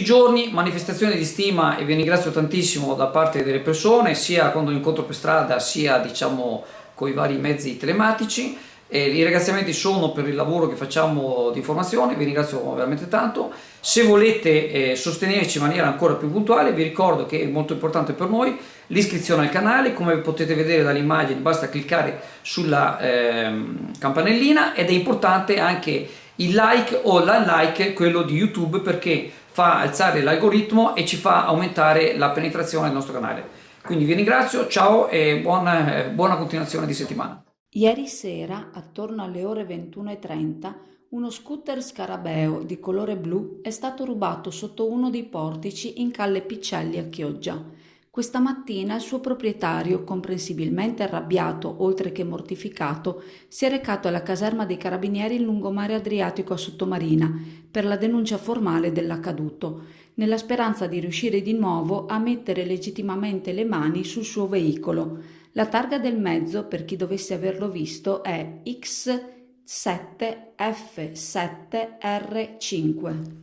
giorni manifestazioni di stima e vi ringrazio tantissimo da parte delle persone, sia quando incontro per strada, sia diciamo con i vari mezzi telematici. I ringraziamenti sono per il lavoro che facciamo di informazione, vi ringrazio veramente tanto. Se volete sostenerci in maniera ancora più puntuale, vi ricordo che è molto importante per noi l'iscrizione al canale. Come potete vedere dalle immagini, basta cliccare sulla campanellina, ed è importante anche il like o l'unlike, quello di YouTube, perché fa alzare l'algoritmo e ci fa aumentare la penetrazione del nostro canale. Quindi vi ringrazio, ciao e buona continuazione di settimana. Ieri sera, attorno alle ore 21:30, uno scooter scarabeo di colore blu è stato rubato sotto uno dei portici in Calle Piccelli a Chioggia. Questa mattina il suo proprietario, comprensibilmente arrabbiato oltre che mortificato, si è recato alla caserma dei carabinieri in lungomare Adriatico a Sottomarina per la denuncia formale dell'accaduto, nella speranza di riuscire di nuovo a mettere legittimamente le mani sul suo veicolo. La targa del mezzo, per chi dovesse averlo visto, è X7F7R5.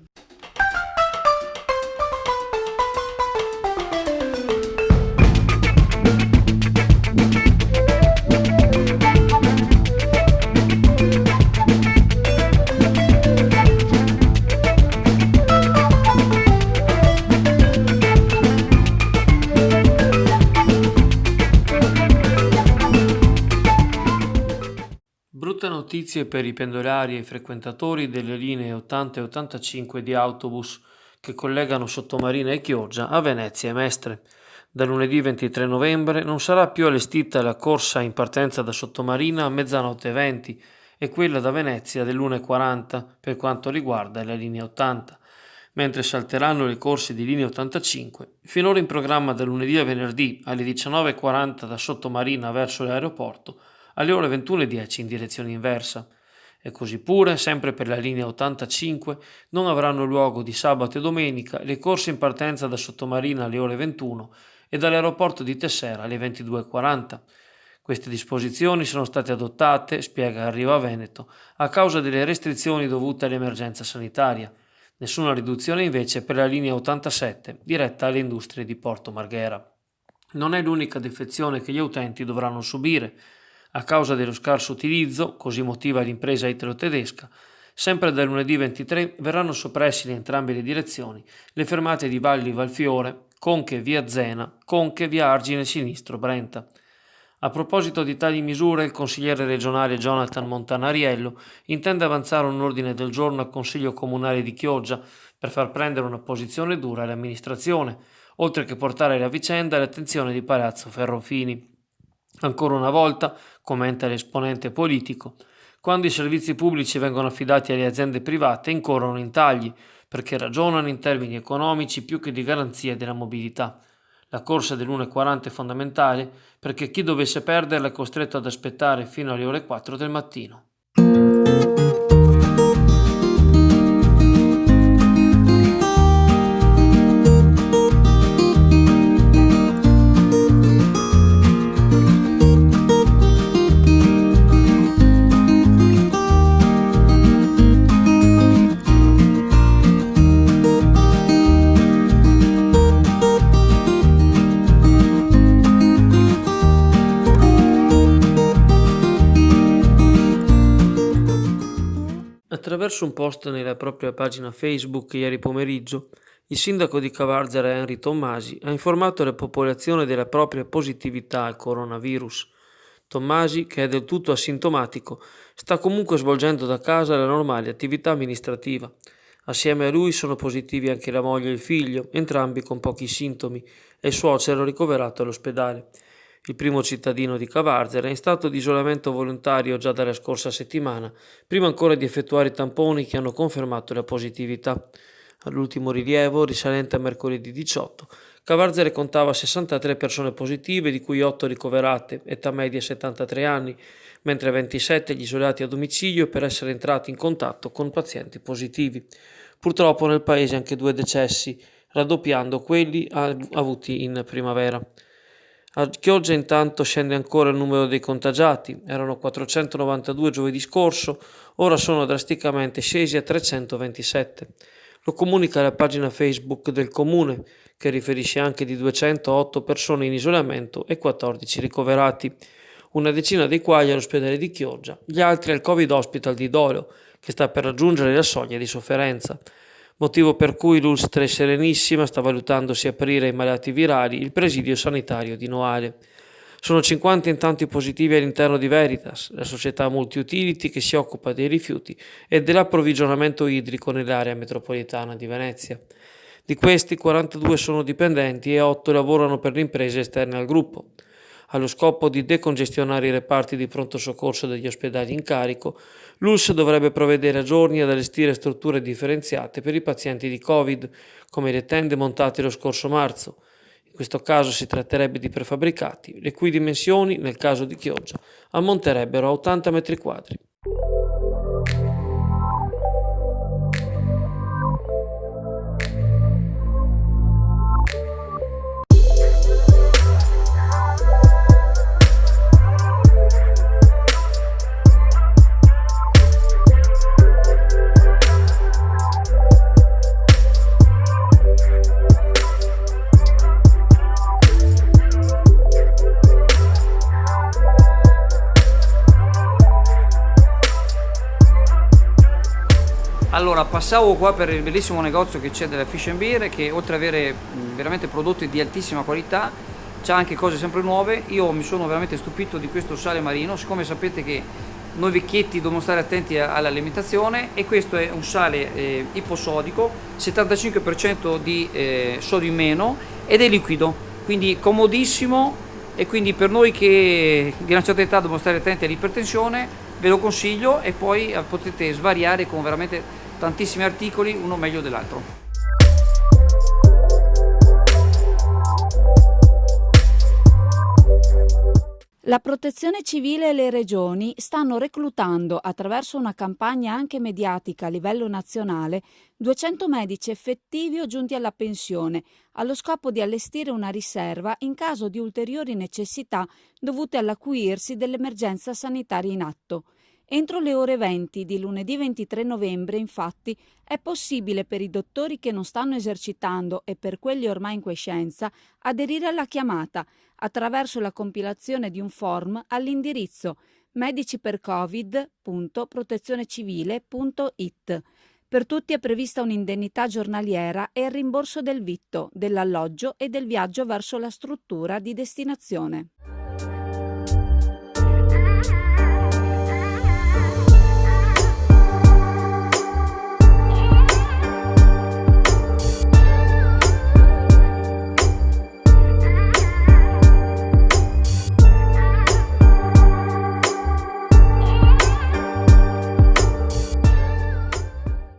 Brutte notizie per i pendolari e i frequentatori delle linee 80 e 85 di autobus che collegano Sottomarina e Chioggia a Venezia e Mestre. Da lunedì 23 novembre non sarà più allestita la corsa in partenza da Sottomarina a mezzanotte 20 e quella da Venezia dell'1:40 per quanto riguarda la linea 80, mentre salteranno le corse di linea 85, finora in programma da lunedì a venerdì alle 19:40 da Sottomarina verso l'aeroporto, alle ore 21:10 in direzione inversa. E così pure, sempre per la linea 85, non avranno luogo di sabato e domenica le corse in partenza da Sottomarina alle ore 21 e dall'aeroporto di Tessera alle 22:40. Queste disposizioni sono state adottate, spiega Arriva Veneto, a causa delle restrizioni dovute all'emergenza sanitaria. Nessuna riduzione invece per la linea 87, diretta alle industrie di Porto Marghera. Non è l'unica defezione che gli utenti dovranno subire. A causa dello scarso utilizzo, così motiva l'impresa italo-tedesca, sempre dal lunedì 23 verranno soppressi in entrambe le direzioni le fermate di Valli Valfiore, Conche via Zena, Conche via Argine Sinistro Brenta. A proposito di tali misure, il consigliere regionale Jonathan Montanariello intende avanzare un ordine del giorno al Consiglio Comunale di Chioggia per far prendere una posizione dura all'amministrazione, oltre che portare la vicenda all'attenzione di Palazzo Ferrofini. Ancora una volta, commenta l'esponente politico, quando i servizi pubblici vengono affidati alle aziende private incorrono in tagli, perché ragionano in termini economici più che di garanzia della mobilità. La corsa dell'1:40 è fondamentale perché chi dovesse perderla è costretto ad aspettare fino alle ore 4 del mattino. Attraverso un post nella propria pagina Facebook ieri pomeriggio, il sindaco di Cavarzere Henry Tommasi ha informato la popolazione della propria positività al coronavirus. Tommasi, che è del tutto asintomatico, sta comunque svolgendo da casa la normale attività amministrativa. Assieme a lui sono positivi anche la moglie e il figlio, entrambi con pochi sintomi, e il suocero ricoverato all'ospedale. Il primo cittadino di Cavarzere è in stato di isolamento volontario già dalla scorsa settimana, prima ancora di effettuare i tamponi che hanno confermato la positività. All'ultimo rilievo, risalente a mercoledì 18, Cavarzere contava 63 persone positive, di cui 8 ricoverate, età media 73 anni, mentre 27 gli isolati a domicilio per essere entrati in contatto con pazienti positivi. Purtroppo nel paese anche 2 decessi, raddoppiando quelli avuti in primavera. A Chioggia intanto scende ancora il numero dei contagiati, erano 492 giovedì scorso, ora sono drasticamente scesi a 327. Lo comunica la pagina Facebook del comune, che riferisce anche di 208 persone in isolamento e 14 ricoverati, una decina dei quali all'ospedale di Chioggia, gli altri al Covid Hospital di Dolo, che sta per raggiungere la soglia di sofferenza. Motivo per cui l'Ulstre Serenissima sta valutando se aprire ai malati virali il presidio sanitario di Noale. Sono 50 intanti positivi all'interno di Veritas, la società multi-utility che si occupa dei rifiuti e dell'approvvigionamento idrico nell'area metropolitana di Venezia. Di questi 42 sono dipendenti e 8 lavorano per le imprese esterne al gruppo. Allo scopo di decongestionare i reparti di pronto soccorso degli ospedali in carico, l'ULSS dovrebbe provvedere a giorni ad allestire strutture differenziate per i pazienti di Covid, come le tende montate lo scorso marzo. In questo caso si tratterebbe di prefabbricati, le cui dimensioni, nel caso di Chioggia, ammonterebbero a 80 metri quadri. Allora, passavo qua per il bellissimo negozio che c'è della Fish and Beer, che oltre ad avere veramente prodotti di altissima qualità, c'ha anche cose sempre nuove. Io mi sono veramente stupito di questo sale marino. Siccome sapete che noi vecchietti dobbiamo stare attenti all'alimentazione, e questo è un sale iposodico, 75% di sodio in meno, ed è liquido, quindi comodissimo. E quindi per noi che di una certa età dobbiamo stare attenti all'ipertensione, ve lo consiglio, e poi potete svariare con veramente tantissimi articoli, uno meglio dell'altro. La Protezione Civile e le Regioni stanno reclutando, attraverso una campagna anche mediatica a livello nazionale, 200 medici effettivi o giunti alla pensione, allo scopo di allestire una riserva in caso di ulteriori necessità dovute all'acuirsi dell'emergenza sanitaria in atto. Entro le ore 20 di lunedì 23 novembre, infatti, è possibile per i dottori che non stanno esercitando e per quelli ormai in quiescenza aderire alla chiamata attraverso la compilazione di un form all'indirizzo medicipercovid.protezionecivile.it. Per tutti è prevista un'indennità giornaliera e il rimborso del vitto, dell'alloggio e del viaggio verso la struttura di destinazione.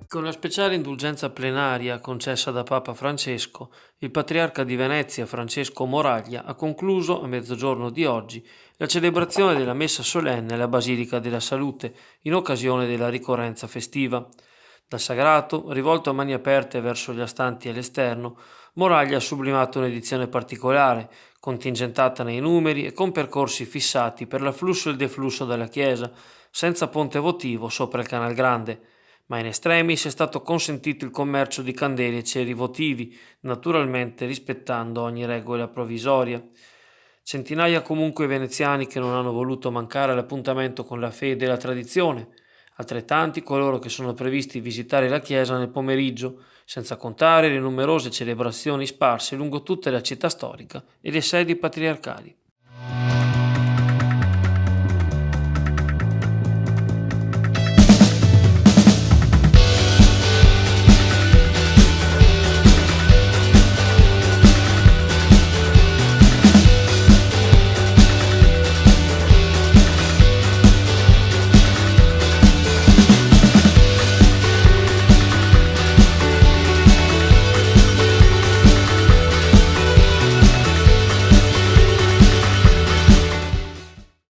Con la speciale indulgenza plenaria concessa da Papa Francesco, il patriarca di Venezia Francesco Moraglia ha concluso a mezzogiorno di oggi la celebrazione della messa solenne alla Basilica della Salute in occasione della ricorrenza festiva. Dal sagrato, rivolto a mani aperte verso gli astanti all'esterno, Moraglia ha sublimato un'edizione particolare, contingentata nei numeri e con percorsi fissati per l'afflusso e il deflusso della chiesa, senza ponte votivo sopra il Canal Grande, ma in estremis è stato consentito il commercio di candele e ceri votivi, naturalmente rispettando ogni regola provvisoria. Centinaia comunque i veneziani che non hanno voluto mancare all'appuntamento con la fede e la tradizione, altrettanti coloro che sono previsti visitare la chiesa nel pomeriggio, senza contare le numerose celebrazioni sparse lungo tutta la città storica e le sedi patriarcali.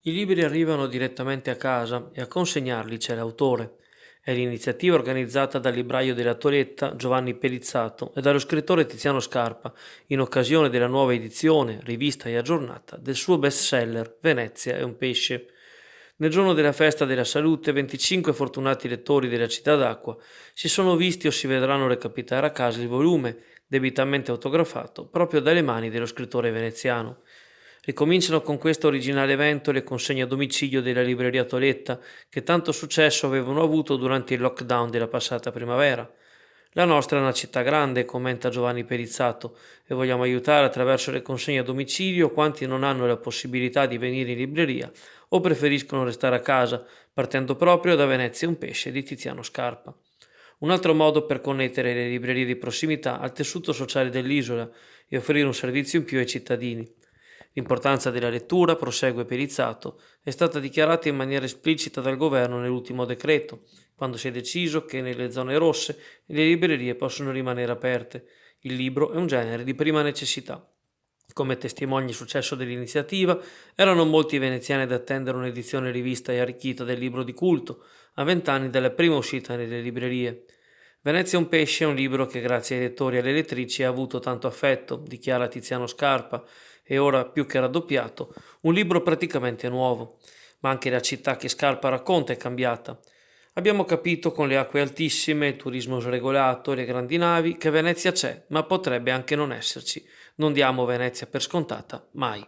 I libri arrivano direttamente a casa e a consegnarli c'è l'autore. È l'iniziativa organizzata dal libraio della Toletta Giovanni Pelizzato e dallo scrittore Tiziano Scarpa in occasione della nuova edizione, rivista e aggiornata, del suo bestseller Venezia è un pesce. Nel giorno della festa della salute, 25 fortunati lettori della Città d'Acqua si sono visti o si vedranno recapitare a casa il volume, debitamente autografato, proprio dalle mani dello scrittore veneziano. Ricominciano con questo originale evento le consegne a domicilio della libreria Toletta, che tanto successo avevano avuto durante il lockdown della passata primavera. La nostra è una città grande, commenta Giovanni Perizzato, e vogliamo aiutare attraverso le consegne a domicilio quanti non hanno la possibilità di venire in libreria o preferiscono restare a casa, partendo proprio da Venezia un pesce di Tiziano Scarpa. Un altro modo per connettere le librerie di prossimità al tessuto sociale dell'isola e offrire un servizio in più ai cittadini. L'importanza della lettura, prosegue Perizzato, è stata dichiarata in maniera esplicita dal governo nell'ultimo decreto, quando si è deciso che nelle zone rosse le librerie possono rimanere aperte. Il libro è un genere di prima necessità. Come testimoni il successo dell'iniziativa, erano molti i veneziani ad attendere un'edizione rivista e arricchita del libro di culto, a 20 anni dalla prima uscita nelle librerie. Venezia è un pesce è un libro che grazie ai lettori e alle lettrici ha avuto tanto affetto, dichiara Tiziano Scarpa, e ora più che raddoppiato, un libro praticamente nuovo. Ma anche la città che Scarpa racconta è cambiata. Abbiamo capito con le acque altissime, il turismo sregolato e le grandi navi che Venezia c'è, ma potrebbe anche non esserci. Non diamo Venezia per scontata, mai.